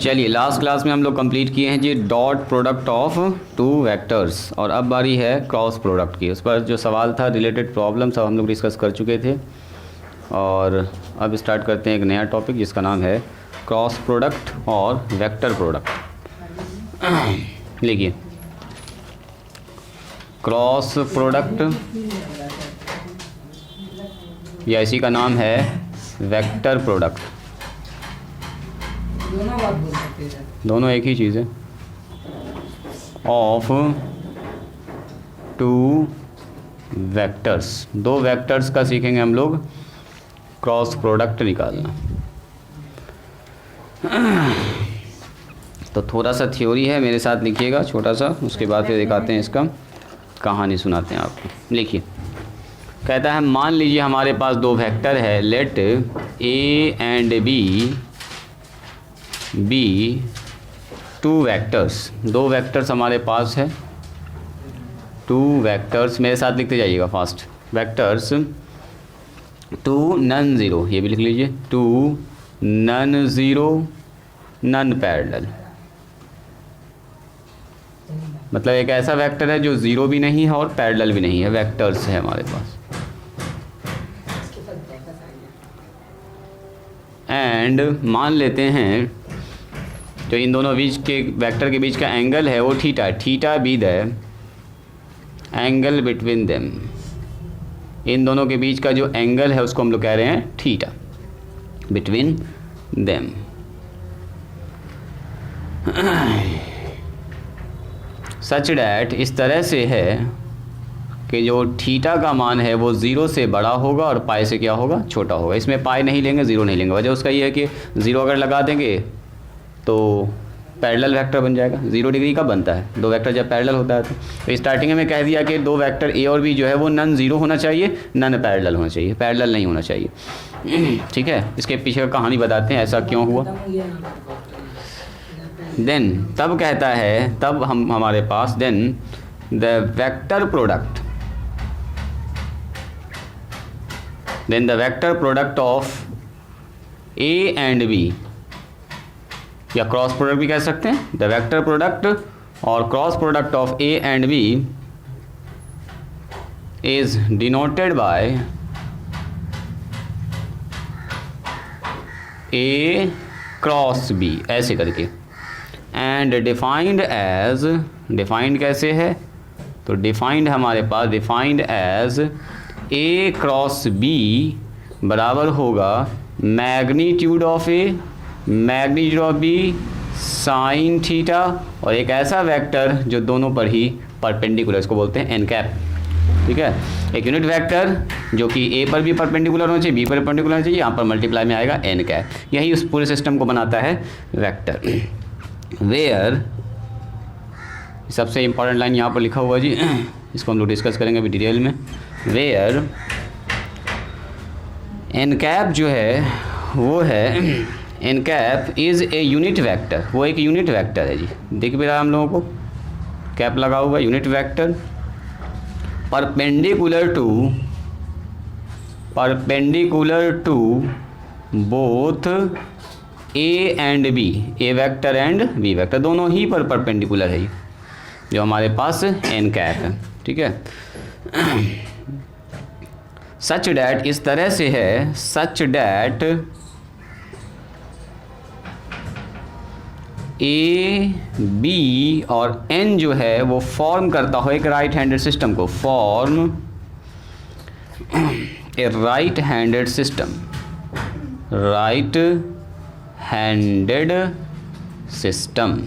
चलिए last class में हम लोग कंप्लीट किए हैं जी dot product of two vectors, और अब बारी है क्रॉस प्रोडक्ट की। उस पर जो सवाल था रिलेटेड प्रॉब्लम सब हम लोग डिस्कस कर चुके थे, और अब स्टार्ट करते हैं एक नया टॉपिक जिसका नाम है क्रॉस प्रोडक्ट और वेक्टर प्रोडक्ट। लिखिए क्रॉस प्रोडक्ट या इसी का नाम है वेक्टर प्रोडक्ट। दोनों एक ही चीज़ है। ऑफ टू वेक्टर्स, दो वेक्टर्स का सीखेंगे हम लोग क्रॉस प्रोडक्ट निकालना। तो थोड़ा सा थ्योरी है, मेरे साथ लिखिएगा छोटा सा, उसके बाद फिर दिखाते हैं इसका कहानी सुनाते हैं आपको। लिखिए, कहता है मान लीजिए हमारे पास दो वेक्टर है, let A and B two vectors. दो वेक्टर्स हमारे पास है, टू वेक्टर्स, मेरे साथ लिखते जाइएगा fast. Vectors two non zero, ये भी लिख लीजिए, two non zero non parallel. मतलब एक ऐसा वेक्टर है जो ज़ीरो भी नहीं है और पैरेलल भी नहीं है, वेक्टर्स है हमारे पास। एंड मान लेते हैं जो इन दोनों बीच के वेक्टर के बीच का एंगल है वो थीटा है, theta be the angle between them. इन दोनों के बीच का जो एंगल है उसको हम लोग कह रहे हैं theta between them. Such that, इस तरह से है कि जो थीटा का मान है वो ज़ीरो से बड़ा होगा और पाई से क्या होगा, छोटा होगा। इसमें पाई नहीं लेंगे, ज़ीरो नहीं लेंगे। वजह उसका ये है कि ज़ीरो अगर लगा देंगे तो पैरेलल वेक्टर बन जाएगा। 0 डिग्री का बनता है दो वेक्टर जब पैरेलल होता है। तो स्टार्टिंग में कह दिया कि दो वेक्टर ए और बी जो है वो नन ज़ीरो होना चाहिए, नन पैरेलल होना चाहिए, पैरेलल नहीं होना चाहिए। ठीक है, इसके पीछे का कहानी बताते हैं ऐसा क्यों हुआ। देन तब कहता है, तब हमारे पास then the vector product, then the vector product of A and B, या क्रॉस प्रोडक्ट भी कह सकते हैं। द वेक्टर प्रोडक्ट और cross product of A and B is denoted by A cross B, ऐसे करके। एंड डिफाइंड एज, डिफाइंड कैसे है, तो डिफाइंड हमारे पास defined as A cross B बराबर होगा magnitude of A, magnitude of B sine theta, और एक ऐसा वेक्टर जो दोनों पर ही परपेंडिकुलर, इसको बोलते हैं एन कैप। ठीक है, एक यूनिट वेक्टर जो कि ए पर भी परपेंडिकुलर होना चाहिए, बी पर परपेंडिकुलर होना चाहिए, यहाँ पर मल्टीप्लाई में आएगा एन कैप। यही उस पूरे सिस्टम को बनाता है वेक्टर। वेयर, सबसे इंपॉर्टेंट लाइन यहाँ पर लिखा हुआ जी, इसको हम लोग डिस्कस करेंगे अभी डिटेल में। वेयर एन कैप जो है वो है, N cap is a unit vector, वो एक यूनिट वेक्टर है जी। देख भी रहा है हम लोगों को, कैप लगा हुआ है, unit vector perpendicular to both A and B, A vector and B vector, दोनों ही पर परपेंडिकुलर है जो हमारे पास एन कैप है। ठीक है, सच डैट, इस तरह से है, सच डैट ए बी और एन जो है वो फॉर्म करता हो एक राइट हैंडेड सिस्टम को, form a right handed system, right handed system.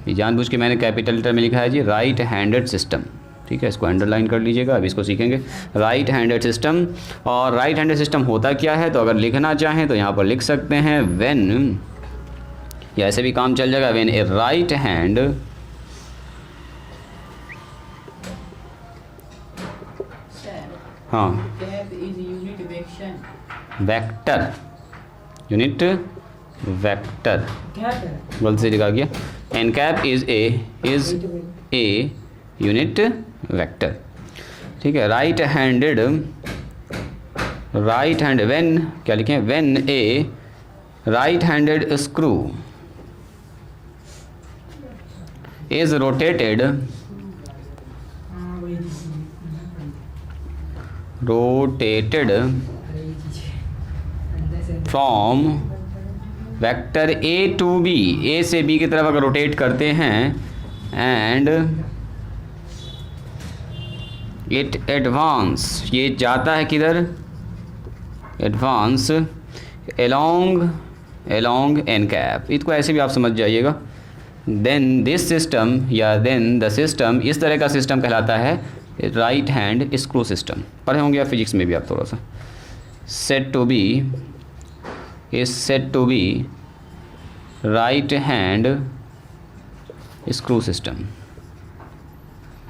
ये जानबूझ के मैंने कैपिटल लेटर में लिखा है जी, राइट हैंडेड सिस्टम। ठीक है, इसको अंडरलाइन कर लीजिएगा, अभी इसको सीखेंगे। राइट हैंडेड सिस्टम, और राइट हैंडेड सिस्टम होता क्या है, तो अगर लिखना चाहें तो यहाँ पर लिख सकते हैं व्हेन, या ऐसे भी काम चल जाएगा, when a right hand vector, unit vector, गलती से लिखा गया, N cap is a unit vector. ठीक है, राइट हैंडेड, व्हेन क्या लिखें, when a right handed screw is rotated from vector A to B, A से बी की तरफ अगर रोटेट करते हैं एंड इट एडवांस, ये जाता है किधर, एडवांस एलोंग एन कैप, इसको ऐसे भी आप समझ जाइएगा। देन दिस सिस्टम या देन द सिस्टम, इस तरह का सिस्टम कहलाता है राइट हैंड स्क्रू सिस्टम। पढ़े होंगे आप फिजिक्स में भी आप थोड़ा सा। Said to be is said to be right hand screw system,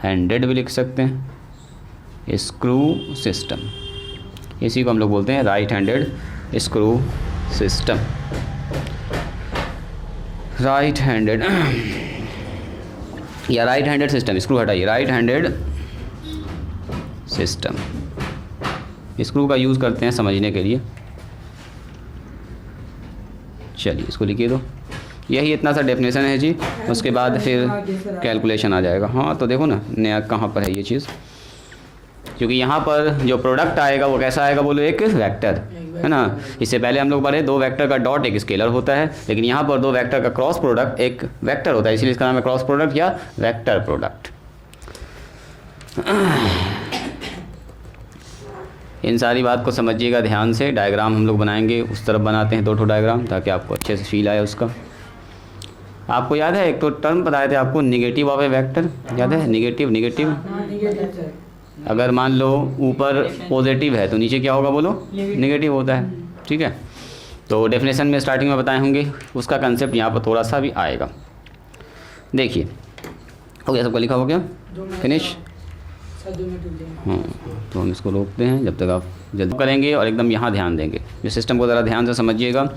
handed भी लिख सकते हैं, स्क्रू सिस्टम, इसी को हम लोग बोलते हैं right handed screw system. Right handed या राइट हैंडेड सिस्टम, स्क्रू हटाइए, राइट हैंडेड सिस्टम, स्क्रू का यूज़ करते हैं समझने के लिए। चलिए इसको लिखिए दो, यही इतना सा डेफिनेशन है जी, उसके बाद फिर कैलकुलेशन आ जाएगा। हाँ तो देखो ना नया कहाँ पर है ये चीज़, क्योंकि यहाँ पर जो प्रोडक्ट आएगा वो कैसा आएगा बोलो, एक वेक्टर है ना। इससे पहले हम लोग पढ़े दो वेक्टर का डॉट एक स्केलर होता है, लेकिन यहाँ पर दो वेक्टर का क्रॉस प्रोडक्ट एक वेक्टर होता है, इसलिए इसका नाम है क्रॉस प्रोडक्ट या वेक्टर प्रोडक्ट। इन सारी बात को समझिएगा ध्यान से। डायग्राम हम लोग बनाएंगे, उस तरफ बनाते हैं दो ठो डायग्राम ताकि आपको अच्छे से फील आए उसका। आपको याद है एक तो टर्म बताए थे आपको, निगेटिव ऑफ ए वेक्टर, याद है निगेटिव। अगर मान लो ऊपर पॉजिटिव है तो नीचे क्या होगा बोलो, नेगेटिव होता है, ठीक है। तो डेफिनेशन में स्टार्टिंग में बताए होंगे, उसका कंसेप्ट यहाँ पर थोड़ा सा भी आएगा। देखिए हो गया, सबका लिखा हो गया, फिनिश। हाँ तो हम इसको रोकते हैं जब तक आप जल्दी करेंगे और एकदम यहाँ ध्यान देंगे, इस सिस्टम को ज़रा ध्यान से समझिएगा।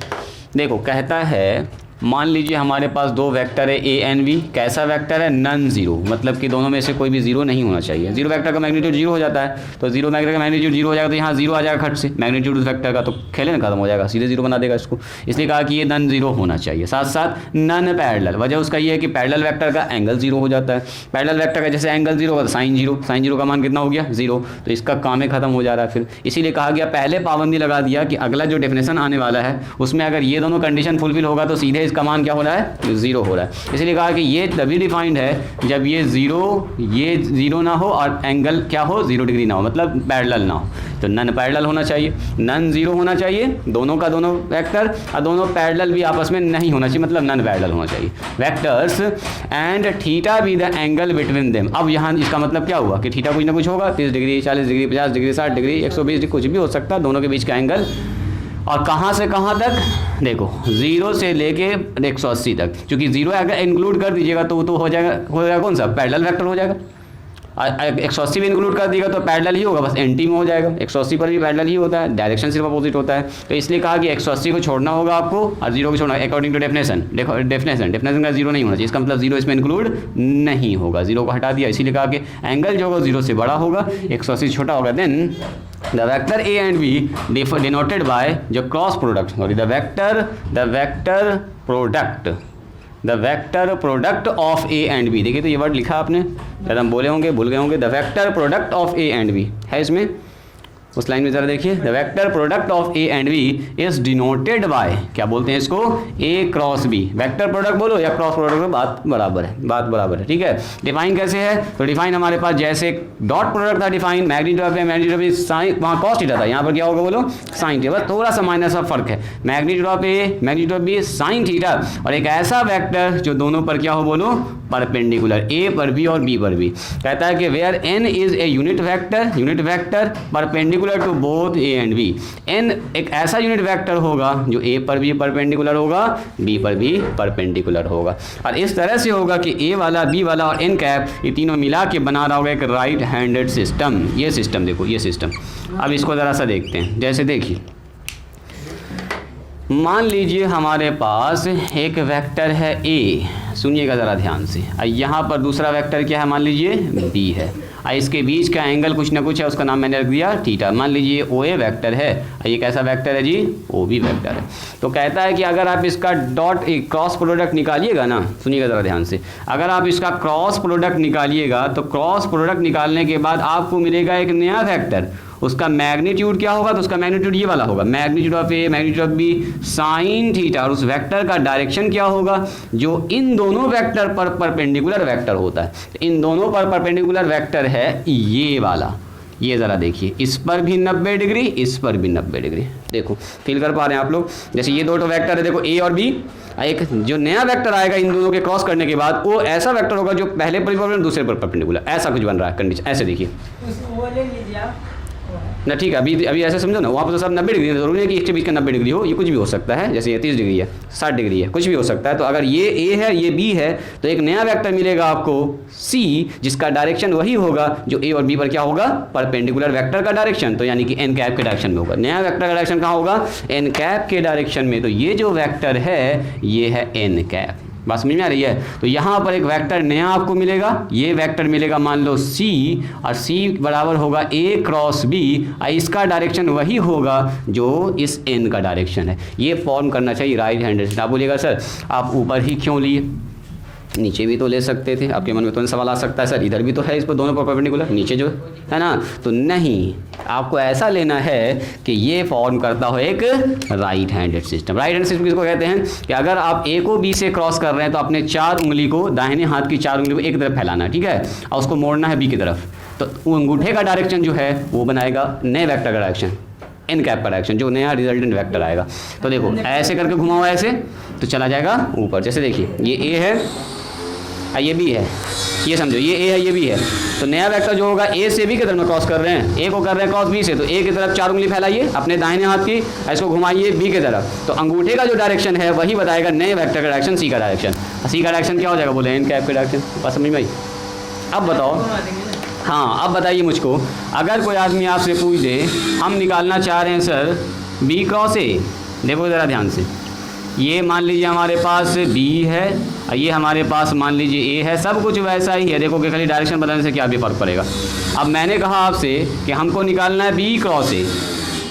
देखो कहता है मान लीजिए हमारे पास दो वेक्टर है ए एंड बी, कैसा वेक्टर है, नन जीरो, मतलब कि दोनों में से कोई भी जीरो नहीं होना चाहिए। जीरो वेक्टर का मैग्नीट्यूड जीरो हो जाता है, तो जीरो वेक्टर का मैग्नीट्यूड जीरो हो जाएगा तो यहाँ जीरो आ जाएगा खट से, मैग्नीट्यूड उस वेक्टर का तो खेले ना खत्म हो जाएगा, सीधे जीरो बना देगा इसको। इसलिए कहा कि ये नन जीरो होना चाहिए, साथ साथ नन पैरेलल। वजह उसका ये है कि पैरेलल वेक्टर का एंगल जीरो हो जाता है, पैरेलल वेक्टर का जैसे एंगल जीरो होगा तो साइन जीरो का मान कितना हो गया, जीरो, तो इसका काम ही खत्म हो जा रहा है फिर। इसीलिए कहा गया पहले पाबंदी लगा दिया कि अगला जो डेफिनेशन आने वाला है उसमें अगर ये दोनों कंडीशन फुलफिल होगा तो सीधे इसका मान क्या हो रहा है, जीरो हो रहा है। इसलिए कहा कि ये तभी डिफाइंड है जब ये जीरो ना हो और एंगल क्या हो, 0 डिग्री ना हो, मतलब पैरेलल ना हो। तो नन पैरेलल होना चाहिए, नन जीरो होना चाहिए, दोनों का दोनों वेक्टर, और दोनों पैरेलल भी आपस में नहीं होना चाहिए, मतलब नन पैरेलल होना चाहिए vectors, and theta be the angle between them. अब यहाँ इसका मतलब क्या हुआ कि थीटा कुछ ना कुछ होगा, 30 degree 40 degree 50 degree 60 degree 120 degree कुछ भी हो सकता है, दोनों के बीच का एंगल। और कहाँ से कहाँ तक, देखो 0 से लेके 180 तक, क्योंकि 0 अगर इंक्लूड कर दीजिएगा तो हो जाएगा कौन सा, पैरेलल वेक्टर हो जाएगा। 180 भी इंक्लूड कर दिएगा तो पैरेलल ही होगा, बस एंटी में हो जाएगा। 180 पर भी पैरेलल ही होता है, डायरेक्शन सिर्फ अपोजिट होता है। तो इसलिए कहा कि 180 को छोड़ना होगा आपको और 0 को छोड़ना, अकॉर्डिंग टू डेफिनेशन। देखो डेफिनेशन का 0 नहीं होना चाहिए, इसका मतलब 0 इसमें इंक्लूड नहीं होगा, 0 को हटा दिया। इसीलिए कहा कि एंगल जो होगा 0 से बड़ा होगा, 180 छोटा होगा। Then the vector a and b denoted by जो cross product, sorry the vector product of a and b। देखिए तो ये वर्ड लिखा आपने, शायद हम बोले होंगे भूल गए होंगे। the vector product of a and b है इसमें, उस लाइन में जरा देखिए, the vector product of A and B is denoted by, क्या बोलते हैं इसको, A cross B. Vector product बोलो या क्रॉस प्रोडक्ट, बात बराबर है, ठीक है। डिफाइन कैसे है, तो डिफाइन हमारे पास जैसे डॉट प्रोडक्ट था डिफाइन, मैग्नीट्यूड ऑफ साइन, वहाँ कॉस थीटा था, यहाँ पर क्या होगा बोलो, साइन थीटा। बस थोड़ा सा माइनर सा फर्क है, magnitude of A magnitude of B sine theta, और एक ऐसा वेक्टर जो दोनों पर क्या हो बोलो, परपेंडिकुलर, ए पर भी और बी पर भी। कहता है कि where N is a unit vector perpendicular to both A and B. N एक ऐसा यूनिट वेक्टर होगा जो ए पर भी परपेंडिकुलर होगा, बी पर भी परपेंडिकुलर होगा, और इस तरह से होगा कि ए वाला, बी वाला और एन कैप ये तीनों मिला के बना रहा होगा एक राइट हैंडेड सिस्टम। ये सिस्टम देखो, ये सिस्टम। अब इसको ज़रा सा देखते हैं, जैसे देखिए मान लीजिए हमारे पास एक वेक्टर है ए, सुनिएगा ज़रा ध्यान से, यहाँ पर दूसरा वेक्टर क्या है, मान लीजिए बी है, और इसके बीच का एंगल कुछ ना कुछ है, उसका नाम मैंने रख दिया थीटा। मान लीजिए ओ ए वेक्टर है, ये कैसा वेक्टर है जी, ओ बी वेक्टर है। तो कहता है कि अगर आप इसका डॉट क्रॉस प्रोडक्ट निकालिएगा ना, सुनिएगा ज़रा ध्यान से, अगर आप इसका क्रॉस प्रोडक्ट निकालिएगा तो क्रॉस प्रोडक्ट निकालने के बाद आपको मिलेगा एक नया वेक्टर, उसका मैग्नीट्यूड क्या होगा, तो उसका मैग्नीट्यूड ये वाला होगा, magnitude of A magnitude of B sine theta, और उस वेक्टर का डायरेक्शन क्या होगा, जो इन दोनों वेक्टर पर परपेंडिकुलर वेक्टर होता है। इन दोनों पर परपेंडिकुलर वेक्टर है ये वाला, ये ज़रा देखिए, इस पर भी 90 डिग्री, इस पर भी 90 डिग्री। देखो फील कर पा रहे हैं आप लोग, जैसे ये दो वेक्टर है, देखो ए और बी, एक जो नया वेक्टर आएगा इन दोनों के क्रॉस करने के बाद वो ऐसा वेक्टर होगा जो पहले पर परपेंडिकुलर दूसरे पर परपेंडिकुलर, ऐसा कुछ बन रहा है कंडीशन। ऐसे देखिए ना, ठीक है, अभी ऐसे समझो ना, वहाँ पर तो सब 90 डिग्री, जरूरी है कि इसके बीच का 90 डिग्री हो, ये कुछ भी हो सकता है, जैसे ये 30 डिग्री है, 60 डिग्री है, कुछ भी हो सकता है। तो अगर ये ए है, ये बी है, तो एक नया वेक्टर मिलेगा आपको सी, जिसका डायरेक्शन वही होगा जो ए और बी पर क्या होगा, परपेंडिकुलर वेक्टर का डायरेक्शन, तो यानी कि एन कैप के डायरेक्शन में होगा। नया वेक्टर का डायरेक्शन कहाँ होगा, एन कैप के डायरेक्शन में। तो ये जो वेक्टर है ये है एन कैप, बात समझ में आ रही है। तो यहाँ पर एक वेक्टर नया आपको मिलेगा, ये वेक्टर मिलेगा मान लो C, और C बराबर होगा A क्रॉस B, और इसका डायरेक्शन वही होगा जो इस N का डायरेक्शन है। ये फॉर्म करना चाहिए राइट हैंडेड। आप बोलिएगा सर आप ऊपर ही क्यों लिए, नीचे भी तो ले सकते थे। आपके मन में तो सवाल आ सकता है सर इधर भी तो है, इस पर दोनों पर परपेंडिकुलर, नीचे जो है ना, तो नहीं, आपको ऐसा लेना है कि ये फॉर्म करता हो एक right handed system. Right hand system किसको कहते हैं कि अगर आप ए को बी से क्रॉस कर रहे हैं तो अपने 4 उंगली को, दाहिने हाथ की 4 उंगली को एक तरफ फैलाना है, ठीक है, और उसको मोड़ना है बी की तरफ। तो वो अंगूठे का डायरेक्शन जो है वो बनाएगा नए वेक्टर का डायरेक्शन, एन कैप का डायरेक्शन, जो नया रिजल्टेंट वेक्टर आएगा। तो देखो ऐसे करके घुमाओ, ऐसे तो चला जाएगा ऊपर। जैसे देखिए ये ए है, ये बी है, ये समझो ये ए है, ये बी है, तो नया वेक्टर जो होगा ए से बी की तरफ क्रॉस कर रहे हैं, ए को कर रहे हैं क्रॉस बी से, तो ए की तरफ 4 उंगली फैलाइए अपने दाहिने हाथ की, इसको घुमाइए बी की तरफ, तो अंगूठे का जो डायरेक्शन है वही बताएगा नए वेक्टर का डायरेक्शन, सी का डायरेक्शन। सी का डायरेक्शन क्या हो जाएगा, बोले एन कैप का डायरेक्शन। बात समझ में आई? अब बताओ, हाँ अब बताइए मुझको, अगर कोई आदमी आपसे पूछ दे हम निकालना चाह रहे हैं सर बी क्रॉस ए, देखो ज़रा ध्यान से, ये मान लीजिए हमारे पास B है, ये हमारे पास मान लीजिए A है, सब कुछ वैसा ही है। देखो कि खाली डायरेक्शन बदलने से क्या भी फर्क पड़ेगा। अब मैंने कहा आपसे कि हमको निकालना है B क्रॉस A,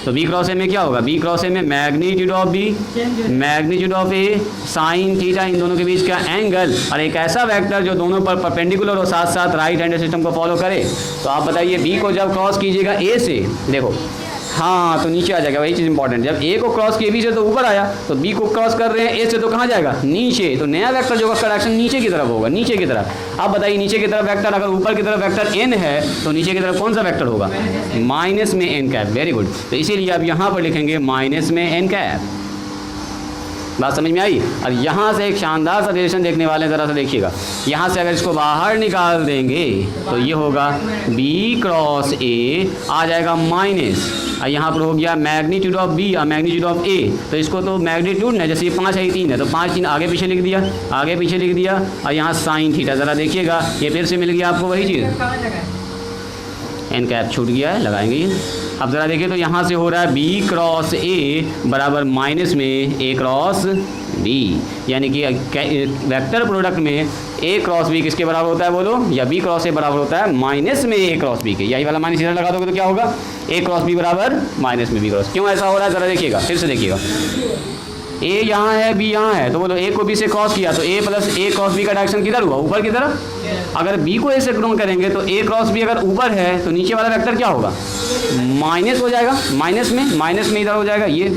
तो B क्रॉस A में क्या होगा, B क्रॉस A में magnitude of B magnitude of A sine theta, इन दोनों के बीच का एंगल, और एक ऐसा वेक्टर जो दोनों पर परपेंडिकुलर और साथ साथ राइट हैंडेड सिस्टम को फॉलो करे। तो आप बताइए B को जब क्रॉस कीजिएगा A से, देखो हाँ तो नीचे आ जाएगा, वही चीज़ इंपॉर्टेंट। जब ए को क्रॉस किए बी से तो ऊपर आया, तो बी को क्रॉस कर रहे हैं ए से तो कहाँ जाएगा, नीचे। तो नया वेक्टर जो उसका डायरेक्शन नीचे की तरफ होगा, नीचे की तरफ। अब बताइए नीचे की तरफ वेक्टर, अगर ऊपर की तरफ वेक्टर एन है तो नीचे की तरफ कौन सा वेक्टर होगा, माइनस में एन कैप। वेरी गुड, तो इसीलिए आप यहाँ पर लिखेंगे माइनस में एन कैप। बात समझ में आई? और यहाँ से एक शानदार सा रिलेशन देखने वाले हैं, ज़रा सा देखिएगा। यहाँ से अगर इसको बाहर निकाल देंगे तो ये होगा B क्रॉस A, आ जाएगा माइनस, और यहाँ पर हो गया मैग्नीट्यूड ऑफ B और मैग्नीट्यूड ऑफ A। तो इसको तो मैग्नीट्यूड है, जैसे ये 5 है, 3 है, तो 5 3 आगे पीछे लिख दिया, आगे पीछे लिख दिया, और यहाँ साइन थीटा। ज़रा देखिएगा ये फिर से मिल गया आपको वही चीज़, एन कैप छूट गया है, लगाएंगे ये। अब ज़रा देखिए तो यहाँ से हो रहा है B क्रॉस A बराबर माइनस में A क्रॉस B, यानी कि वेक्टर प्रोडक्ट में A क्रॉस B किसके बराबर होता है बोलो, या B क्रॉस A बराबर होता है माइनस में A क्रॉस B के। यही वाला माइनस इधर लगा दोगे तो क्या होगा, A क्रॉस B बराबर माइनस में B क्रॉस। क्यों ऐसा हो रहा है ज़रा देखिएगा, फिर से देखिएगा, A यहाँ है B यहाँ है, तो बोलो A को B से क्रॉस किया तो A plus A cross B का डायरेक्शन किधर हुआ, ऊपर की तरफ। अगर B को A से क्रॉस करेंगे तो A क्रॉस B अगर ऊपर है तो नीचे वाला वेक्टर क्या होगा, माइनस हो जाएगा, माइनस में इधर हो जाएगा ये।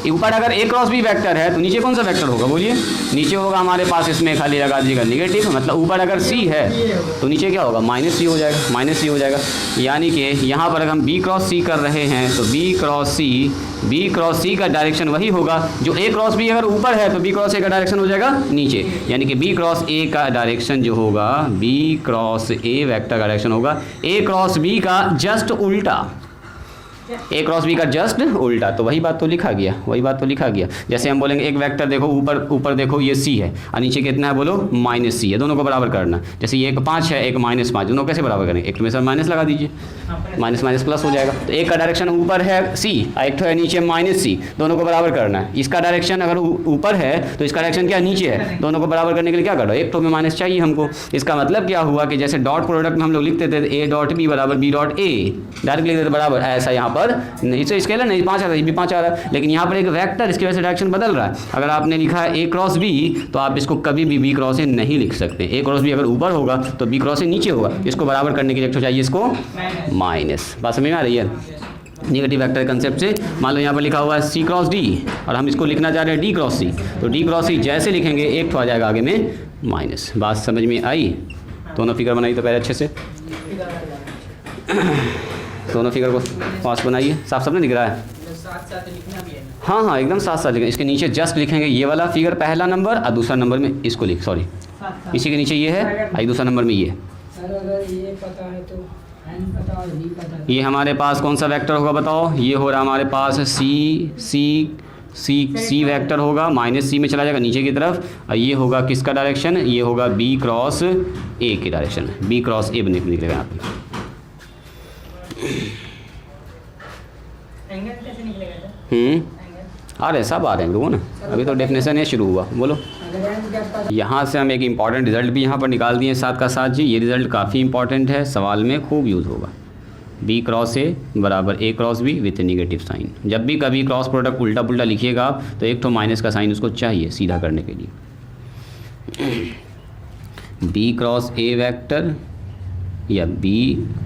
ऊपर अगर A क्रॉस B वेक्टर है तो नीचे कौन सा वेक्टर होगा बोलिए, नीचे होगा हमारे पास, इसमें खाली लगा दीजिएगा नेगेटिव, मतलब ऊपर अगर C है तो नीचे क्या होगा, माइनस C हो जाएगा, माइनस C हो जाएगा। यानी कि यहाँ पर अगर हम B क्रॉस C कर रहे हैं तो B क्रॉस C का डायरेक्शन वही होगा जो A क्रॉस B अगर ऊपर है तो B क्रॉस A का डायरेक्शन हो जाएगा नीचे। यानी कि B क्रॉस A का डायरेक्शन जो होगा, B क्रॉस A वेक्टर का डायरेक्शन होगा A क्रॉस B का जस्ट उल्टा। ए क्रॉस बी का जस्ट उल्टा। तो वही बात तो लिखा गया, वही बात तो लिखा गया। जैसे हम बोलेंगे एक वेक्टर देखो ऊपर देखो ये सी है और नीचे कितना है बोलो माइनस सी है, दोनों को बराबर करना। जैसे ये एक 5 है एक -5, दोनों कैसे बराबर करेंगे? एक में सर माइनस लगा दीजिए, माइनस माइनस प्लस हो जाएगा। तो एक का डायरेक्शन ऊपर है सी और एक तो है नीचे -c, दोनों को बराबर करना है। इसका डायरेक्शन अगर ऊपर है तो इसका डायरेक्शन क्या नीचे है, दोनों को बराबर करने के लिए क्या करो एक तो में माइनस चाहिए हमको। इसका मतलब क्या हुआ कि जैसे डॉट प्रोडक्ट में हम लोग लिखते थे a डॉट b बराबर b डॉट a, डायरेक्ट लिख देते बराबर, ऐसा यहाँ पर इसे स्केलर नहीं 5 आ रहा है, भी 5 आ रहा है, लेकिन यहाँ पर एक वेक्टर इसकी वजह से डायरेक्शन बदल रहा है। अगर आपने लिखा है a क्रॉस b तो आप इसको कभी भी b क्रॉस a नहीं लिख सकते। a क्रॉस b अगर ऊपर होगा तो b क्रॉस a नीचे होगा, इसको बराबर करने के लिए तो चाहिए इसको माइनस। बात समझ में आ रही है? नेगेटिव वेक्टर कंसेप्ट से मान लो यहाँ पर लिखा हुआ है c क्रॉस d और हम इसको लिखना चाह रहे हैं d क्रॉस c, तो d क्रॉस c जैसे लिखेंगे एक तो आ जाएगा आगे में माइनस। बात समझ में आई? दोनों फिगर बनाइए तो पहले अच्छे से, दोनों फिगर को पास बनाइए। साफ साफ नहीं दिख रहा है? हाँ हाँ एकदम साथ साथ लिखेंगे। इसके नीचे जस्ट लिखेंगे ये वाला फिगर पहला नंबर और दूसरा नंबर में इसको लिख, सॉरी इसी के नीचे ये है और दूसरा नंबर में ये। ये हमारे पास कौन सा वेक्टर होगा बताओ? ये हो रहा हमारे पास सी वेक्टर होगा, -c में चला जाएगा नीचे की तरफ और ये होगा किसका डायरेक्शन? ये होगा b क्रॉस a की डायरेक्शन, b क्रॉस a निकलेगा यहाँ पे। आ रहे सब आ रहे हैं लोगों ना, अभी तो डेफिनेशन ये शुरू हुआ। बोलो यहाँ से हम एक इम्पॉर्टेंट रिजल्ट भी यहाँ पर निकाल दिए साथ का साथ जी। ये रिजल्ट काफ़ी इंपॉर्टेंट है, सवाल में खूब यूज़ होगा। b क्रॉस a बराबर a cross b with negative sign. जब भी कभी क्रॉस प्रोडक्ट उल्टा पुल्टा लिखिएगा आप तो एक तो माइनस का साइन उसको चाहिए सीधा करने के लिए। b क्रॉस a वेक्टर या b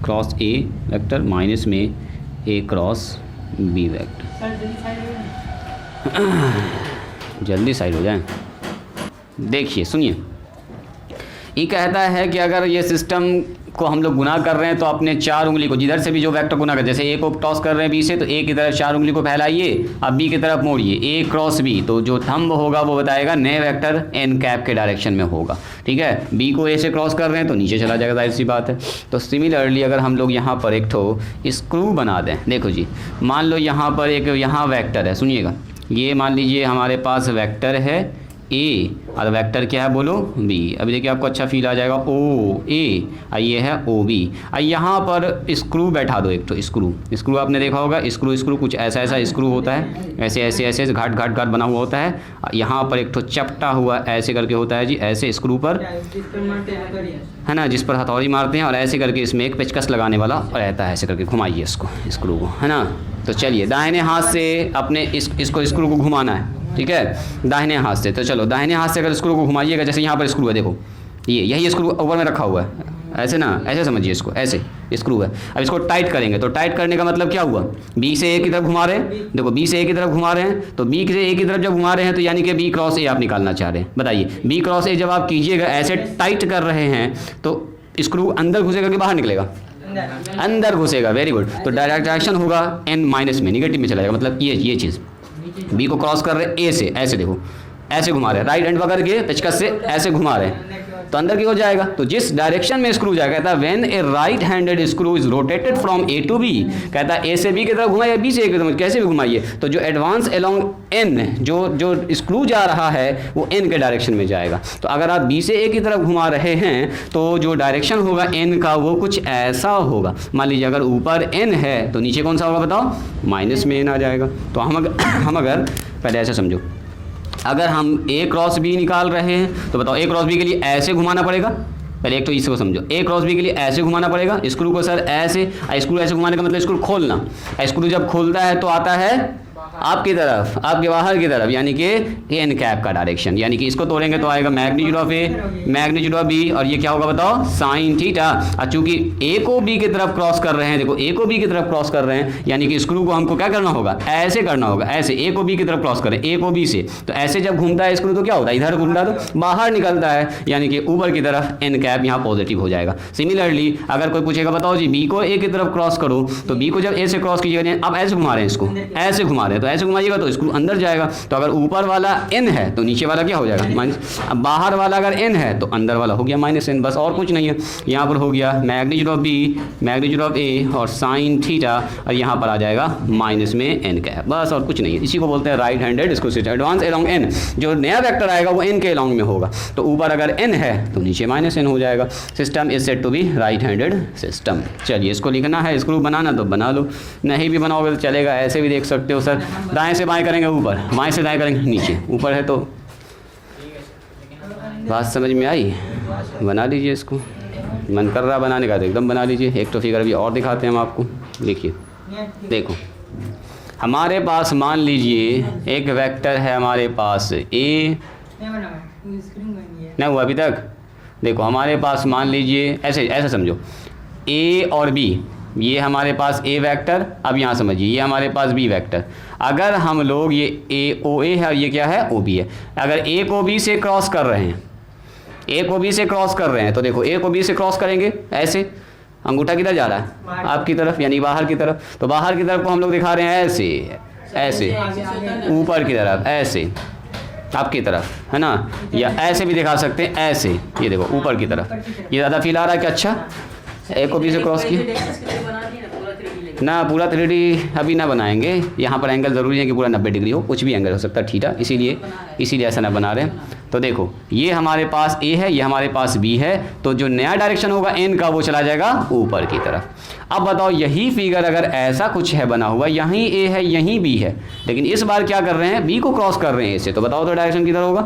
cross a vector minus में a क्रॉस b वेक्टर। जल्दी साइड हो जाए। देखिए सुनिए, ये कहता है कि अगर ये सिस्टम को हम लोग गुना कर रहे हैं तो अपने 4 उंगली को जिधर से भी जो वेक्टर गुना कर, जैसे ए को टॉस कर रहे हैं बी से तो ए की तरफ 4 उंगली को फैलाइए, अब बी की तरफ मोड़िए, ए क्रॉस बी, तो जो थंब होगा वो बताएगा नए वेक्टर एन कैप के डायरेक्शन में होगा। ठीक है, बी को ए से क्रॉस कर रहे हैं तो नीचे चला जाएगा, जाहिर सी बात है। तो सिमिलरली अगर हम लोग यहाँ पर एक ठो स्क्रू बना दें, देखो जी मान लो यहाँ पर एक यहाँ वेक्टर है, सुनिएगा ये मान लीजिए हमारे पास वेक्टर है ए और वेक्टर क्या है बोलो बी। अभी देखिए आपको अच्छा फील आ जाएगा, ओ ए और ये है ओ बी। और यहाँ पर स्क्रू बैठा दो, एक तो स्क्रू आपने देखा होगा, स्क्रू कुछ ऐसा स्क्रू होता है, ऐसे ऐसे ऐसे घाट बना हुआ होता है। यहाँ पर एक तो चपटा हुआ ऐसे करके होता है जी, ऐसे स्क्रू पर है ना, जिस पर हथौड़ी मारते हैं, और ऐसे करके इसमें एक पेचकस लगाने वाला रहता है, ऐसे करके घुमाइए इसको स्क्रू को, है ना। तो चलिए दाहिने हाथ से अपने इसको स्क्रू को घुमाना है, ठीक है, दाहिने हाथ से। तो चलो दाहिने हाथ से अगर स्क्रू को घुमाइएगा, जैसे यहाँ पर स्क्रू है, देखो यही स्क्रू ऊपर में रखा हुआ है, ऐसे ना, ऐसे समझिए इसको, ऐसे स्क्रू है। अब इसको टाइट करेंगे, तो टाइट करने का मतलब क्या हुआ, बी से ए की तरफ घुमा रहे हैं, देखो बी से ए की तरफ घुमा रहे हैं, तो बी से ए की तरफ जब घुमा रहे हैं तो यानी कि बी क्रॉस ए आप निकालना चाह रहे हैं। बताइए बी क्रॉस ए जब आप कीजिएगा, ऐसे टाइट कर रहे हैं तो स्क्रू अंदर घुसेगा कि बाहर निकलेगा? अंदर घुसेगा, वेरी गुड। तो डायरेक्ट डायरेक्शन होगा एन माइनस में, निगेटिव में चला जाएगा। मतलब ये चीज़ बी को क्रॉस कर रहे हैं ए से, ऐसे देखो ऐसे घुमा रहे हैं, राइट हैंड पकड़ के पेचकस से ऐसे घुमा रहे हैं, तो अंदर की हो जाएगा। तो जिस डायरेक्शन में स्क्रू जाएगा, कहता है when a right handed screw is rotated from A to B, कहता है ए से बी की तरफ घुमाइए, बी से ए की तरफ, कैसे भी घुमाइए, तो जो एडवांस अलोंग एन जो स्क्रू जा रहा है वो एन के डायरेक्शन में जाएगा। तो अगर आप बी से ए की तरफ घुमा रहे हैं तो जो डायरेक्शन होगा एन का वो कुछ ऐसा होगा। मान लीजिए अगर ऊपर एन है तो नीचे कौन सा होगा बताओ? माइनस में एन आ जाएगा। तो हम अगर पहले ऐसे समझो, अगर हम ए क्रॉस बी निकाल रहे हैं तो बताओ ए क्रॉस बी के लिए ऐसे घुमाना पड़ेगा, पहले एक तो इसको समझो, ए क्रॉस बी के लिए ऐसे घुमाना पड़ेगा स्क्रू को सर, ऐसे। स्क्रू ऐसे घुमाने का मतलब स्क्रू खोलना, स्क्रू जब खोलता है तो आता है आपकी तरफ, आपके बाहर की तरफ, यानी कि एन कैप का डायरेक्शन, यानी कि इसको तोड़ेंगे तो आएगा magnitude of A, magnitude of B, और ये क्या होगा बताओ? Sine theta. और चूंकि ए को बी की तरफ क्रॉस कर रहे हैं, देखो ए को बी की तरफ क्रॉस कर रहे हैं, यानी कि स्क्रू को हमको क्या करना होगा? ऐसे करना होगा, ऐसे ए को बी की तरफ क्रॉस करें, ए को बी से, तो ऐसे जब घूमता है स्क्रू तो क्या होता है? इधर घूमता है तो बाहर निकलता है, यानी कि ऊपर की तरफ एन कैप यहाँ पॉजिटिव हो जाएगा। सिमिलरली अगर कोई पूछेगा बताओ जी बी को ए की तरफ क्रॉस करो, तो बी को जब ए से क्रॉस कीजिएगा, अब ऐसे घुमा रहे हैं इसको, ऐसे घुमा रहे हैं, तो ऐसे घुमाइएगा तो स्क्रू अंदर जाएगा। तो अगर ऊपर वाला n है तो नीचे वाला क्या हो जाएगा माइनस। अब बाहर वाला अगर n है तो अंदर वाला हो गया माइनस n, बस और कुछ नहीं है। यहाँ पर हो गया magnitude of b magnitude of a और साइन थीटा, और यहाँ पर आ जाएगा माइनस में n कैप, बस और कुछ नहीं है। इसी को बोलते हैं राइट हैंडेड इसको एडवांस अलोंग n। जो नया वेक्टर आएगा वो n के अलोंग में होगा, तो ऊपर अगर n है तो नीचे माइनस n हो जाएगा। System is said to be right handed system. चलिए इसको लिखना है, स्क्रू बनाना तो बना लो, नहीं भी बनाओगे तो चलेगा, ऐसे भी देख सकते हो सर। दाएं से बाएं करेंगे ऊपर, बाएं से दाएं करेंगे नीचे, ऊपर है तो बात समझ में आई। बना लीजिए इसको, मन कर रहा बनाने का तो एकदम बना लीजिए। एक तो फिगर भी और दिखाते हैं हम आपको, देखिए देखो हमारे पास मान लीजिए एक वेक्टर है हमारे पास ए, नहीं हुआ अभी तक। देखो हमारे पास मान लीजिए ऐसे ऐसा समझो ए और बी, ये हमारे पास ए वेक्टर। अब यहाँ समझिए ये हमारे पास बी वेक्टर। अगर हम लोग ये ए ओ ए है और ये क्या है ओ बी है, अगर ए को बी से क्रॉस कर रहे हैं, ए को बी से क्रॉस कर रहे हैं तो देखो ए को बी से क्रॉस करेंगे ऐसे, अंगूठा किधर जा रहा है आपकी तरफ यानी बाहर की तरफ, तो बाहर की तरफ को हम लोग दिखा रहे हैं ऐसे ऐसे, ऊपर की तरफ ऐसे आपकी तरफ है ना, या ऐसे भी दिखा सकते हैं ऐसे, ये देखो ऊपर की तरफ। ये ज़्यादा फील आ रहा है कि अच्छा ए को बी से क्रॉस किया ना, पूरा 3D अभी ना बनाएंगे। यहाँ पर एंगल ज़रूरी है कि पूरा 90 डिग्री हो, कुछ भी एंगल हो सकता है थीटा, इसीलिए ऐसा ना बना रहे हैं। तो देखो ये हमारे पास ए है, ये हमारे पास बी है, तो जो नया डायरेक्शन होगा एन का वो चला जाएगा ऊपर की तरफ। अब बताओ यही फिगर अगर ऐसा कुछ है बना हुआ, यहीं ए है यहीं बी है, लेकिन इस बार क्या कर रहे हैं बी को क्रॉस कर रहे हैं ए से, तो बताओ तो डायरेक्शन किधर होगा,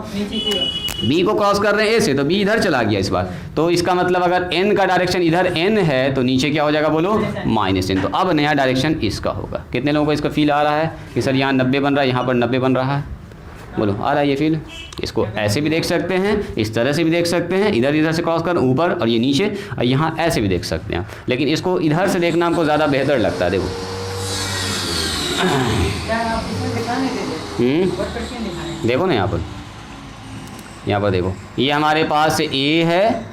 बी को क्रॉस कर रहे हैं ए से, तो बी इधर चला गया इस बार। तो इसका मतलब अगर एन का डायरेक्शन इधर एन है तो नीचे क्या हो जाएगा बोलो माइनस एन। तो अब नया डायरेक्शन इसका होगा। कितने लोगों को इसका फील आ रहा है कि सर यहाँ 90 बन रहा है, यहाँ पर 90 बन रहा है, बोलो आ रहा है ये फील। इसको ऐसे भी देख सकते हैं, इस तरह से भी देख सकते हैं, इधर से क्रॉस कर ऊपर और ये नीचे, और यहाँ ऐसे भी देख सकते हैं, लेकिन इसको इधर से देखना हमको ज़्यादा बेहतर लगता है। देखो देखो ना यहाँ पर देखो, ये हमारे पास ए है,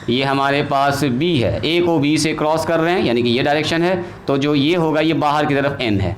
ये हमारे पास बी है, ए को बी से क्रॉस कर रहे हैं यानी कि ये डायरेक्शन है, तो जो ये होगा ये बाहर की तरफ एन है,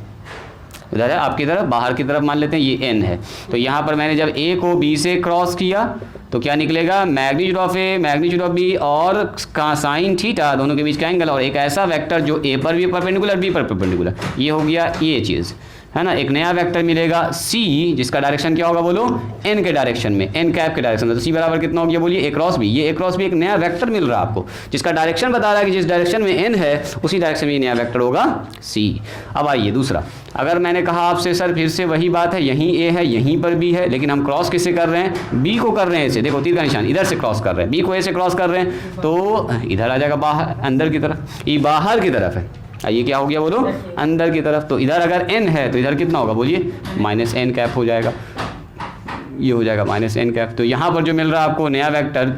इधर है आपकी तरफ, बाहर की तरफ मान लेते हैं ये एन है। तो यहाँ पर मैंने जब ए को बी से क्रॉस किया तो क्या निकलेगा magnitude of A magnitude of B और साइन थीटा, दोनों के बीच का एंगल, और एक ऐसा वेक्टर जो ए पर भी परपेंडिकुलर बी पर परपेंडिकुलर, ये हो गया ये चीज़ है ना। एक नया वेक्टर मिलेगा सी जिसका डायरेक्शन क्या होगा बोलो एन के डायरेक्शन में, एन कैप के डायरेक्शन में। तो सी बराबर कितना हो गया बोलिए ए क्रॉस बी। ये ए क्रॉस बी एक नया वेक्टर मिल रहा है आपको जिसका डायरेक्शन बता रहा है कि जिस डायरेक्शन में एन है उसी डायरेक्शन में ये नया वेक्टर होगा सी। अब आइए दूसरा, अगर मैंने कहा आपसे सर फिर से वही बात है, यहीं ए है यहीं पर बी है, लेकिन हम क्रॉस किससे कर रहे हैं बी को कर रहे हैं ऐसे, देखो तीर का निशान इधर से क्रॉस कर रहे हैं, बी को ए से क्रॉस कर रहे हैं तो इधर आ जाएगा बाहर अंदर की तरफ, ये बाहर की तरफ है, ये क्या हो गया बोलो अंदर की तरफ। तो इधर अगर n है तो इधर कितना होगा बोलिए माइनस एन कैप हो जाएगा, ये हो जाएगा माइनस एन कैप। तो यहाँ पर जो मिल रहा है आपको नया वेक्टर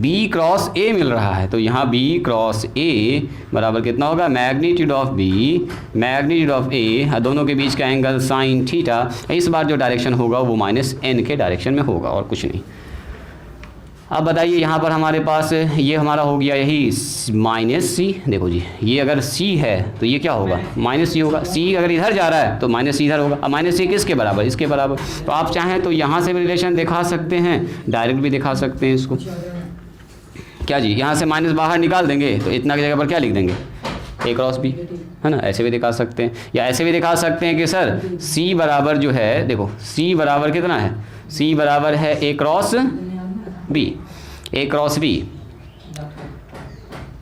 b क्रॉस a मिल रहा है, तो यहाँ b क्रॉस a बराबर कितना होगा magnitude of b magnitude of a, दोनों के बीच का एंगल साइन थीटा। इस बार जो डायरेक्शन होगा वो माइनस n के डायरेक्शन में होगा और कुछ नहीं। अब बताइए यहाँ पर हमारे पास ये हमारा हो गया यही माइनस सी, देखो जी ये अगर सी है तो ये क्या होगा माइनस सी होगा, सी अगर इधर जा रहा है तो माइनस सी इधर होगा। अब माइनस सी किसके बराबर इसके बराबर। तो आप चाहें तो यहाँ से भी रिलेशन दिखा सकते हैं, डायरेक्ट भी दिखा सकते हैं इसको, क्या जी यहाँ से माइनस बाहर निकाल देंगे तो इतना की जगह पर क्या लिख देंगे ए क्रॉस बी, है ना। ऐसे भी दिखा सकते हैं, या ऐसे भी दिखा सकते हैं कि सर सी बराबर जो है, देखो सी बराबर कितना है, सी बराबर है ए क्रॉस बी, ए क्रॉस बी,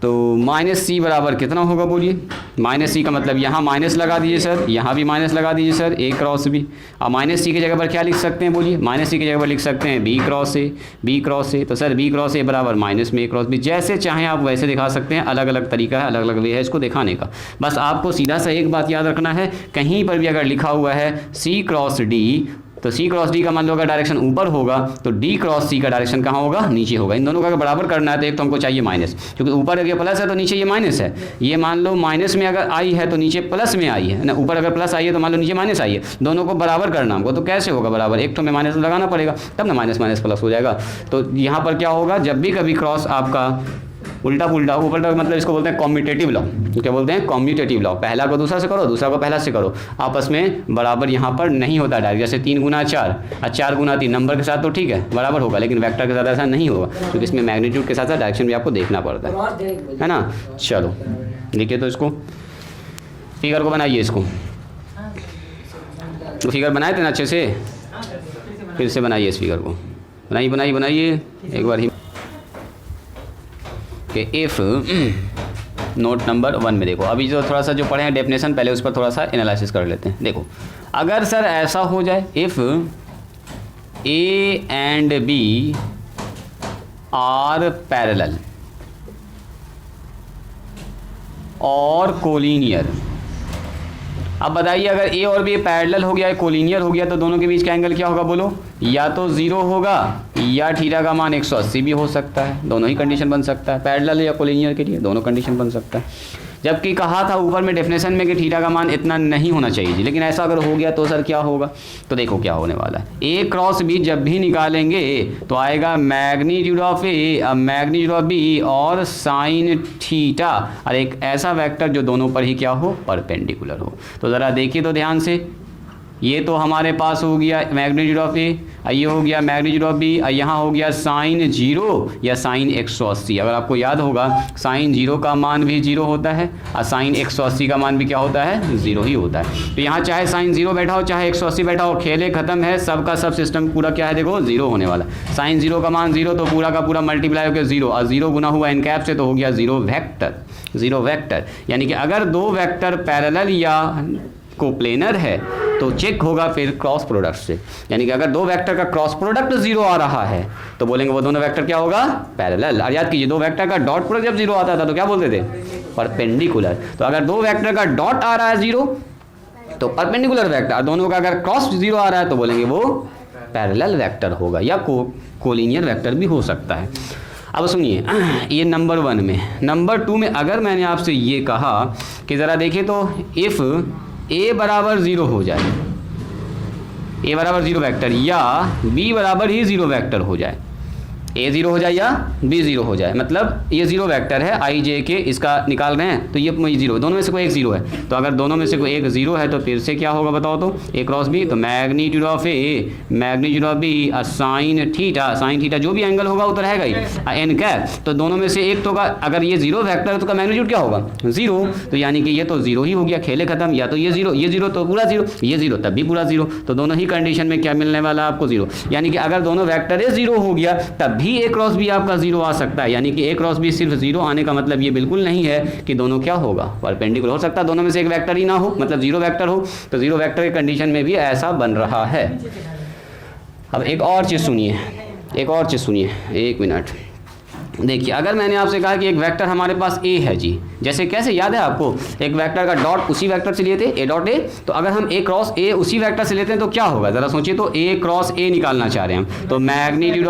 तो माइनस सी बराबर कितना होगा बोलिए, माइनस सी का मतलब यहाँ माइनस लगा दीजिए सर, यहाँ भी माइनस लगा दीजिए सर, ए क्रॉस बी। अब माइनस सी की जगह पर क्या लिख सकते हैं बोलिए, माइनस सी की जगह पर लिख सकते हैं B cross A, B cross A. तो सर बी क्रॉस ए बराबर माइनस में ए क्रॉस बी, जैसे चाहें आप वैसे दिखा सकते हैं, अलग अलग तरीका है, अलग अलग वे है इसको दिखाने का। बस आपको सीधा सा एक बात याद रखना है, कहीं पर भी अगर लिखा हुआ है सी क्रॉस डी तो सी क्रॉस डी का मान लो अगर डायरेक्शन ऊपर होगा तो डी क्रॉस सी का डायरेक्शन कहाँ होगा नीचे होगा। इन दोनों का अगर बराबर करना है तो एक तो हमको चाहिए माइनस, क्योंकि ऊपर अगर प्लस है तो नीचे ये माइनस है, ये मान लो माइनस में अगर आई है तो नीचे प्लस में आई है ना, ऊपर अगर प्लस आई है तो मान लो नीचे माइनस आई है, दोनों को बराबर करना हमको। तो कैसे होगा बराबर, एक तो में माइनस लगाना पड़ेगा तब ना माइनस माइनस प्लस हो जाएगा। तो यहाँ पर क्या होगा, जब भी कभी क्रॉस आपका उल्टा पुल्टा ऊपर तक, मतलब इसको बोलते हैं कॉम्यूटेटिव लॉ। क्या बोलते हैं? Commutative law. पहला को दूसरा से करो, दूसरा को पहला से करो, आपस में बराबर यहाँ पर नहीं होता डायरेक्ट। जैसे 3 गुना 4 और 4 गुना 3 नंबर के साथ तो ठीक है बराबर होगा, लेकिन वेक्टर के साथ ऐसा नहीं होगा, क्योंकि इसमें मैग्नीट्यूड के साथ साथ डायरेक्शन भी आपको देखना पड़ता है ना। चलो देखिए, तो इसको फिगर को बनाइए, इसको फिगर बनाए थे ना अच्छे से, फिर से बनाइए इस फिगर को, बनाइए एक बार ही। कि इफ़ नोट नंबर 1 में देखो, अभी जो थोड़ा सा जो पढ़े हैं डेफिनेशन, पहले उस पर थोड़ा सा एनालिसिस कर लेते हैं। देखो, अगर सर ऐसा हो जाए, if A and B are parallel और कोलिनियर। अब बताइए, अगर ए और बी पैरेलल हो गया, कोलिनियर हो गया, तो दोनों के बीच का एंगल क्या होगा बोलो? या तो 0 होगा या थीटा का मान 180 भी हो सकता है। दोनों ही कंडीशन बन सकता है, पैरेलल या कोलिनियर के लिए दोनों कंडीशन बन सकता है। जबकि कहा था ऊपर में डेफिनेशन में कि थीटा का मान इतना नहीं होना चाहिए जी, लेकिन ऐसा अगर हो गया तो सर क्या होगा? तो देखो क्या होने वाला है, ए क्रॉस बी जब भी निकालेंगे तो आएगा magnitude of A, magnitude of B और साइन थीटा, और एक ऐसा वेक्टर जो दोनों पर ही क्या हो? परपेंडिकुलर हो। तो ज़रा देखिए तो ध्यान से, ये तो हमारे पास हो गया मैग्नीट्यूड ऑफ ए, ये हो गया मैग्नीट्यूड ऑफ बी, यहाँ हो गया साइन 0 या साइन 180। अगर आपको याद होगा, साइन 0 का मान भी 0 होता है और साइन 180 का मान भी क्या होता है? 0 ही होता है। तो यहाँ चाहे साइन 0 बैठा हो चाहे 180 बैठा हो, खेले खत्म है, सबका सब सिस्टम पूरा क्या है? देखो 0 होने वाला। साइन 0 का मान 0 तो पूरा का पूरा मल्टीप्लाई हो गया 0, और 0 गुना हुआ एन कैप से तो हो गया 0 वेक्टर। यानी कि अगर 2 वेक्टर पैरेलल या कोप्लेनर है तो चेक होगा फिर क्रॉस प्रोडक्ट से। यानी कि अगर 2 वेक्टर का क्रॉस प्रोडक्ट 0 आ रहा है तो बोलेंगे वो दोनों वेक्टर क्या होगा? पैरेलल। और याद कीजिए, 2 वेक्टर का डॉट प्रोडक्ट जब 0 आता था तो क्या बोलते थे? परपेंडिकुलर। तो अगर 2 वेक्टर का डॉट आ रहा है 0 तो परपेंडिकुलर वेक्टर, दोनों का अगर क्रॉस 0 आ रहा है तो बोलेंगे वो पैरेलल वेक्टर होगा, या कोलिनियर वेक्टर भी हो सकता है। अब सुनिए, ये नंबर 1 में। नंबर 2 में अगर मैंने आपसे ये कहा कि ज़रा देखिए तो, इफ़ ए बराबर 0 हो जाए, ए बराबर 0 वेक्टर, या बी बराबर ही 0 वेक्टर हो जाए, ए 0 हो जाए या बी 0 हो जाए, मतलब ये 0 वेक्टर है आई जे के, इसका निकाल रहे हैं तो ये 0, दोनों में से कोई एक 0 है। तो अगर दोनों में से कोई एक 0 है तो फिर से क्या होगा बताओ तो? ए क्रॉस बी, तो magnitude of A magnitude of B और साइन थीटा जो भी एंगल होगा वो तो रहेगा ही, एन कैप, तो दोनों में से एक तो का, अगर ये 0 वेक्टर है तो उसका मैग्नीट्यूड क्या होगा? 0। तो यानी कि ये तो 0 ही हो गया, खेले खत्म। या तो ये 0 तो पूरा 0, ये 0 तब भी पूरा 0, तो दोनों ही कंडीशन में क्या मिलने वाला आपको? 0। यानी कि अगर दोनों वेक्टर 0 हो गया तब भी ए क्रॉस बी आपका 0 आ सकता है। यानी कि ए क्रॉस बी सिर्फ 0 आने का मतलब ये बिल्कुल नहीं है कि दोनों क्या होगा? परपेंडिकुलर। हो सकता है दोनों में से एक वेक्टर ही ना हो, मतलब 0 वेक्टर हो, तो 0 वेक्टर की कंडीशन में भी ऐसा बन रहा है। अब एक और चीज़ सुनिए, एक मिनट देखिए। अगर मैंने आपसे कहा कि एक वेक्टर हमारे पास ए है जी, जैसे कैसे याद है आपको? एक वेक्टर का डॉट उसी वेक्टर से लिए थे, ए डॉट ए, तो अगर हम ए क्रॉस ए उसी वेक्टर से लेते हैं तो क्या होगा? ज़रा सोचिए तो, ए क्रॉस ए निकालना चाह रहे हैं हम, तो magnitude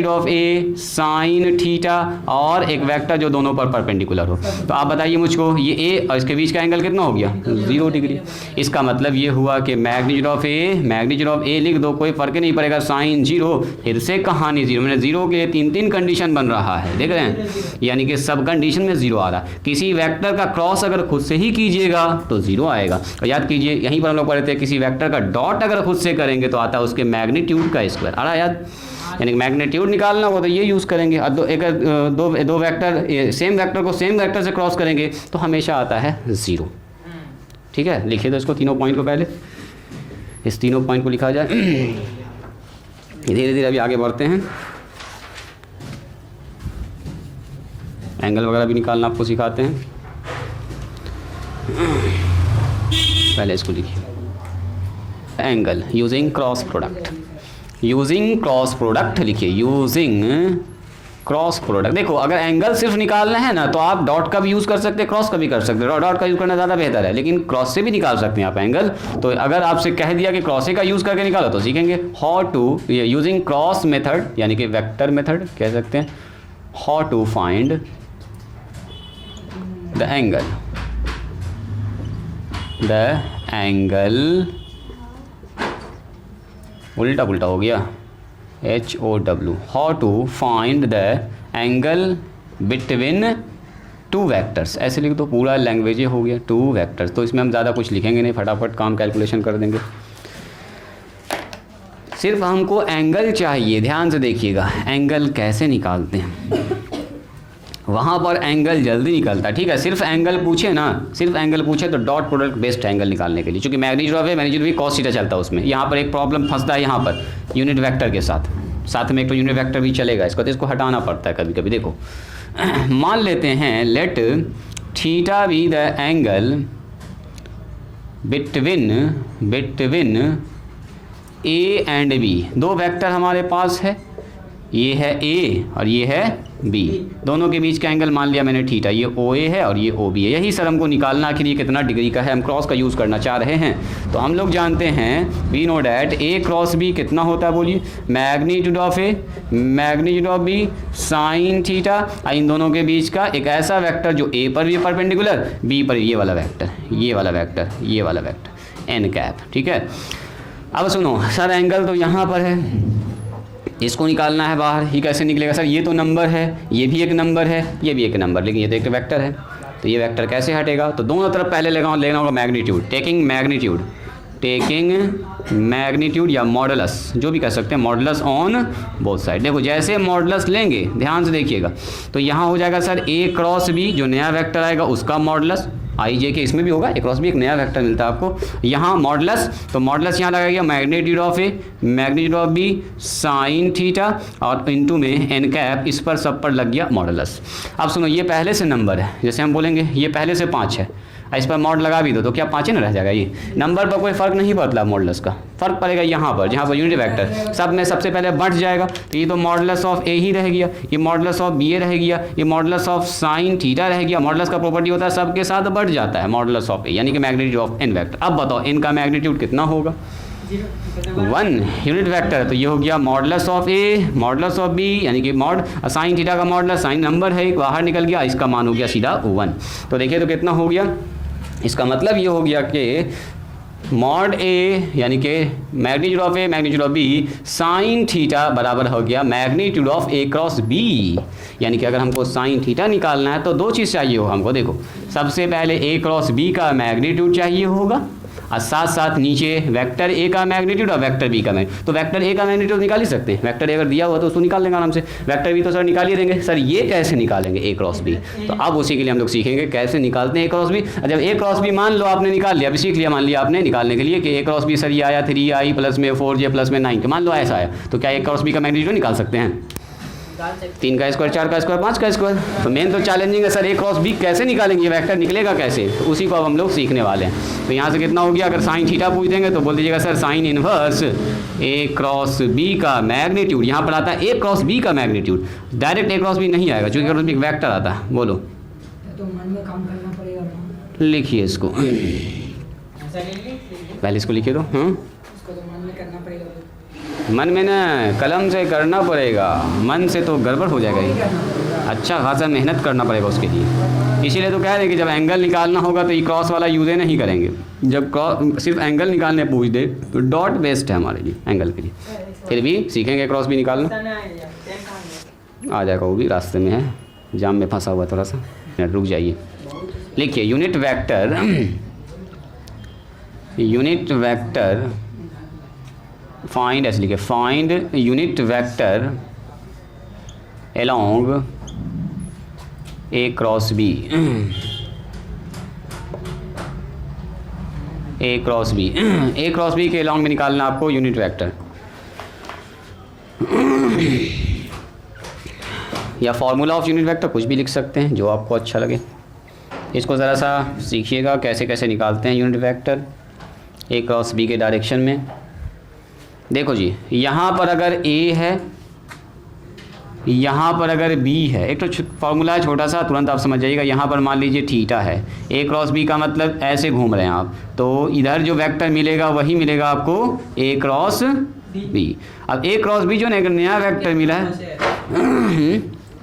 of A sign theta और एक वेक्टर जो दोनों पर परपेंडिकुलर हो। तो आप बताइए मुझको, ये ए और इसके बीच का एंगल कितना हो गया? 0 डिग्री। इसका मतलब ये हुआ कि मैग्नीट्यूड ऑफ ए लिख दो, कोई फर्क नहीं पड़ेगा, साइन 0, फिर से कहानी 0, मैंने 0 के 3 कंडीशन बन रहा है, देख रहे हैं? यानी कि सब कंडीशन में 0 आ रहा। किसी वेक्टर का क्रॉस अगर खुद से ही कीजिएगा तो 0 आएगा। और याद कीजिए, यहीं पर हम लोग पढ़े थे, किसी वेक्टर का डॉट अगर खुद से करेंगे तो आता है उसके मैग्नीट्यूड का स्क्वायर। आ रहा है याद? यानी कि मैग्नीट्यूड निकालना हो तो ये यूज़ करेंगे। और दो वेक्टर सेम वेक्टर को सेम वेक्टर से क्रॉस करेंगे तो हमेशा आता है 0। ठीक है, लिखिए तो इसको तीनों पॉइंट को, पहले इस तीनों पॉइंट को लिखा जाए। धीरे धीरे अभी आगे बढ़ते हैं, एंगल वगैरह भी निकालना आपको सिखाते हैं। पहले इसको लिखिए, एंगल यूजिंग क्रॉस प्रोडक्ट लिखिए, यूजिंग क्रॉस प्रोडक्ट। देखो, अगर एंगल सिर्फ निकालना है ना तो आप डॉट का भी यूज़ कर सकते हैं, क्रॉस का भी कर सकते हैं। डॉट का यूज़ करना ज़्यादा बेहतर है, लेकिन क्रॉस से भी निकाल सकते हैं आप एंगल। तो अगर आपसे कह दिया कि क्रॉस का यूज़ करके निकालो तो सीखेंगे how to, using cross method यानी कि वेक्टर मेथड कह सकते हैं, how to find the angle उल्टा पुल्टा हो गया, HOW, how to find the angle between two vectors, ऐसे लिख दो, पूरा लैंग्वेज हो गया टू वेक्टर्स। तो इसमें हम ज़्यादा कुछ लिखेंगे नहीं, फटाफट काम कैलकुलेशन कर देंगे। सिर्फ हमको एंगल चाहिए, ध्यान से देखिएगा एंगल कैसे निकालते हैं, वहाँ पर एंगल जल्दी निकलता है। ठीक है, सिर्फ एंगल पूछे ना, सिर्फ एंगल पूछे तो डॉट प्रोडक्ट बेस्ड एंगल निकालने के लिए, क्योंकि मैग्नीट्यूड ऑफ है, मैग्नीट्यूड भी कॉस थीटा चलता है उसमें। यहाँ पर एक प्रॉब्लम फंसता है, यहाँ पर यूनिट वेक्टर के साथ, साथ में एक तो यूनिट वेक्टर भी चलेगा इसको, तो इसको हटाना पड़ता है कभी कभी। देखो मान लेते हैं let theta be the angle between A and B. दो वेक्टर हमारे पास है, ये है ए और ये है बी, दोनों के बीच का एंगल मान लिया मैंने थीटा, ये ओ ए है और ये ओ बी है। यही सर हमको निकालना आखिर ये कितना डिग्री का है, हम क्रॉस का यूज़ करना चाह रहे हैं। तो हम लोग जानते हैं we know that A cross B कितना होता है, बोलिए, magnitude of A magnitude of B sine theta. इन दोनों के बीच का एक ऐसा वेक्टर जो ए पर भी परपेंडिकुलर, बी पर ये वाला वेक्टर, ये वाला वेक्टर, ये वाला वेक्टर, एन कैप। ठीक है, अब सुनो सर एंगल तो यहाँ पर है, इसको निकालना है बाहर, ही कैसे निकलेगा सर? ये तो नंबर है, ये भी एक नंबर है, ये भी एक नंबर, लेकिन ये तो एक वेक्टर है, तो ये वेक्टर कैसे हटेगा? तो दोनों तरफ पहले लेना होगा मैग्नीट्यूड, टेकिंग मैग्नीट्यूड या मॉडुलस, जो भी कह सकते हैं, मॉडुलस ऑन बोथ साइड। देखो जैसे मॉडुलस लेंगे, ध्यान से देखिएगा, तो यहाँ हो जाएगा सर ए क्रॉस बी, जो नया वेक्टर आएगा उसका मॉडुलस, आई जे के इसमें भी होगा, ए क्रॉस बी एक नया वेक्टर मिलता है आपको। यहाँ मॉडुलस, तो मॉडुलस यहाँ लगा गया magnitude of A magnitude of B sine theta, और इनटू में एन कैप, इस पर सब पर लग गया मॉडुलस। अब सुनो, ये पहले से नंबर है, जैसे हम बोलेंगे ये पहले से 5 है, इस पर मॉड लगा भी दो तो क्या 5 ही ना रह जाएगा? ये नंबर पर कोई फ़र्क नहीं पड़ता, मॉडुलस का फ़र्क पड़ेगा यहाँ पर, जहाँ पर यूनिट वेक्टर सब में सबसे पहले बढ़ जाएगा, तो ये तो मॉडुलस ऑफ ए ही रह गया, ये मॉडुलस ऑफ बी ए रह गया, ये मॉडुलस ऑफ साइन थीटा रह गया। मॉडुलस का प्रॉपर्टी होता है सबके साथ बढ़ जाता है, मॉडुलस ऑफ ए यानी कि मैग्नीट्यूड ऑफ एन वेक्टर। अब बताओ एन का मैग्नीट्यूड कितना होगा? 1 यूनिट वेक्टर है, तो ये हो गया modulus of A modulus of B, यानी कि मॉड साइन थीटा का मॉडुलस, साइन नंबर है बाहर निकल गया, इसका मान हो गया सीधा 1। तो देखिए तो कितना हो गया, इसका मतलब ये हो गया कि मॉड ए यानी कि magnitude of A magnitude of B sine theta बराबर हो गया magnitude of A cross B. यानी कि अगर हमको साइन थीटा निकालना है तो दो चीज़ चाहिए हो हमको। देखो सबसे पहले ए क्रॉस बी का मैग्नीट्यूड चाहिए होगा, और साथ साथ नीचे वेक्टर ए का मैग्नीट्यूड और वेक्टर बी का मैग्नीट्यूड। तो वेक्टर ए का मैग्नीट्यूड निकाल ही सकते हैं, वेक्टर ए अगर दिया हुआ तो उसको निकाल लेंगे आराम से। वेक्टर बी तो सर निकाल ही देंगे, सर ये कैसे निकालेंगे ए क्रॉस बी? तो अब उसी के लिए हम लोग सीखेंगे कैसे निकालते हैं ए क्रॉस बी। जब ए क्रॉस बी मान लो आपने निकाल लिया, अभी सीख लिया, मान लिया आपने निकालने के लिए कि ए क्रॉस बी सर ये आया 3i प्लस में 4j प्लस में 9, मान लो ऐसा आया, तो क्या ए क्रॉस बी का मैग्नीट्यूड निकाल सकते हैं? 3 का स्क्वायर, 4 का स्क्वायर, 5 का स्क्वायर। तो मेन तो चैलेंजिंग है सर ए क्रॉस बी कैसे निकालेंगे, ये वेक्टर निकलेगा कैसे, तो उसी को अब हम लोग सीखने वाले हैं। तो यहाँ से कितना हो गया, अगर साइन थीटा पूछ देंगे तो बोल दीजिएगा सर साइन इनवर्स ए क्रॉस बी का मैग्नीट्यूड, यहाँ पर आता है ए क्रॉस बी का मैग्नीट्यूड, डायरेक्ट ए क्रॉस बी नहीं आएगा क्योंकि क्रॉस बी एक वेक्टर आता है। बोलो, तो मन में काम करना पड़ेगा, लिखिए इसको, पहले इसको लिखिए तो इसको तो मन में करना पड़ेगा, मन में ना कलम से करना पड़ेगा, मन से तो गड़बड़ हो जाएगा ये, अच्छा खासा मेहनत करना पड़ेगा उसके लिए। इसीलिए तो कह रहे हैं कि जब एंगल निकालना होगा तो ये क्रॉस वाला यूज़ नहीं करेंगे, जब क्रॉस सिर्फ एंगल निकालने पूछ दे तो डॉट बेस्ड है हमारे लिए एंगल के लिए। फिर भी सीखेंगे क्रॉस भी निकालना, आ जाएगा, वो भी रास्ते में है, जाम में फंसा हुआ थोड़ा सा, रुक जाइए। लिखिए यूनिट वेक्टर फाइंड, ऐसे लिखे find unit vector along A cross B, A cross B के along में निकालना आपको यूनिट वेक्टर, या फॉर्मूला ऑफ यूनिट वेक्टर, कुछ भी लिख सकते हैं जो आपको अच्छा लगे। इसको ज़रा सा सीखिएगा कैसे कैसे निकालते हैं unit vector A cross B के डायरेक्शन में। देखो जी, यहाँ पर अगर A है, यहाँ पर अगर B है, एक तो फॉर्मूला है छोटा सा, तुरंत आप समझ जाइएगा। यहाँ पर मान लीजिए थीटा है, A क्रॉस B का मतलब ऐसे घूम रहे हैं आप, तो इधर जो वेक्टर मिलेगा वही मिलेगा आपको A क्रॉस B। अब A क्रॉस B जो ना एक नया वेक्टर मिला है,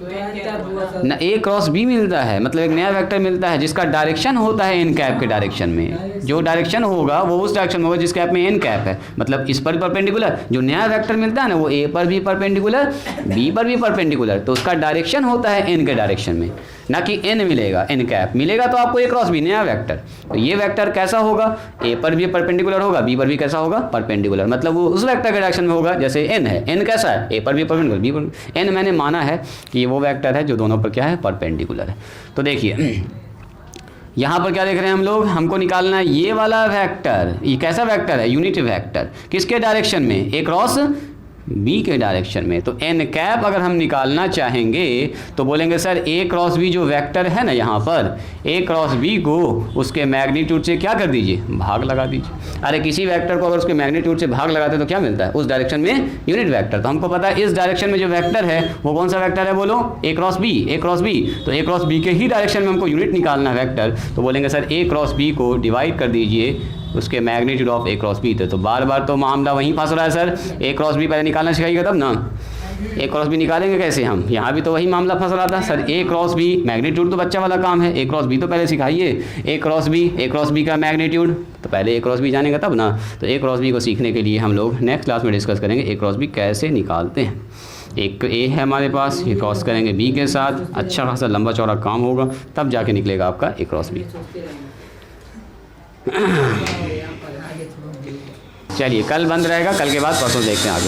तो क्या हुआ सर? ना ए क्रॉस बी मिलता है, मतलब एक नया वेक्टर मिलता है जिसका डायरेक्शन होता है एन कैप के डायरेक्शन में। जो डायरेक्शन होगा वो उस डायरेक्शन में होगा जिस कैप में एन कैप है, मतलब इस पर परपेंडिकुलर। जो नया वेक्टर मिलता है ना वो ए पर भी परपेंडिकुलर, बी पर भी परपेंडिकुलर, तो उसका डायरेक्शन होता है एन के डायरेक्शन में, ना कि एन मिलेगा, एन कैप मिलेगा तो आपको ए क्रॉस बी नया वेक्टर। तो ये वेक्टर कैसा होगा, ए पर भी परपेंडिकुलर होगा, बी पर भी कैसा होगा, परपेंडिकुलर, मतलब वो उस वेक्टर के डायरेक्शन में होगा। जैसे एन है, एन कैसा है, ए पर भी परपेंडिकुलर, बी पर। एन मैंने माना है कि ये वो वेक्टर है जो दोनों पर क्या है, परपेंडिकुलर है। तो देखिए यहाँ पर क्या देख रहे हैं हम लोग, हमको निकालना है ये वाला वेक्टर। ये कैसा वेक्टर है, यूनिट वेक्टर, किसके डायरेक्शन में, ए क्रॉस बी के डायरेक्शन में। तो एन कैप अगर हम निकालना चाहेंगे तो बोलेंगे सर ए क्रॉस बी जो वेक्टर है ना यहाँ पर, ए क्रॉस बी को उसके मैग्नीट्यूड से क्या कर दीजिए, भाग लगा दीजिए। अरे किसी वेक्टर को अगर उसके मैग्नीट्यूड से भाग लगाते तो क्या मिलता है, उस डायरेक्शन में यूनिट वेक्टर। तो हमको पता है इस डायरेक्शन में जो वेक्टर है वो कौन सा वेक्टर है, बोलो, ए क्रॉस बी। ए क्रॉस बी, तो ए क्रॉस बी के ही डायरेक्शन में हमको यूनिट निकालना है वेक्टर। तो बोलेंगे सर ए क्रॉस बी को डिवाइड कर दीजिए उसके magnitude of A cross B. तो बार बार तो मामला वहीं फंस रहा है सर, ए क्रॉस बी पहले निकालना सिखाइएगा तब ना। ए क्रॉस बी निकालेंगे कैसे हम, यहाँ भी तो वही मामला फंस रहा था sir, A cross B magnitude तो बच्चा वाला काम है, ए क्रॉस बी तो पहले सिखाइए। ए क्रॉस बी का मैग्नीट्यूड तो पहले ए क्रॉस बी जानेगा तब ना। तो ए क्रॉस बी को सीखने के लिए हम लोग नेक्स्ट क्लास में डिस्कस करेंगे ए क्रॉस बी कैसे निकालते हैं। एक ए है हमारे पास, ये क्रॉस करेंगे बी के साथ, अच्छा खासा लंबा चौड़ा काम होगा, तब जाके निकलेगा आपका ए क्रॉस बी। चलिए कल बंद रहेगा, कल के बाद परसों देखते हैं आगे।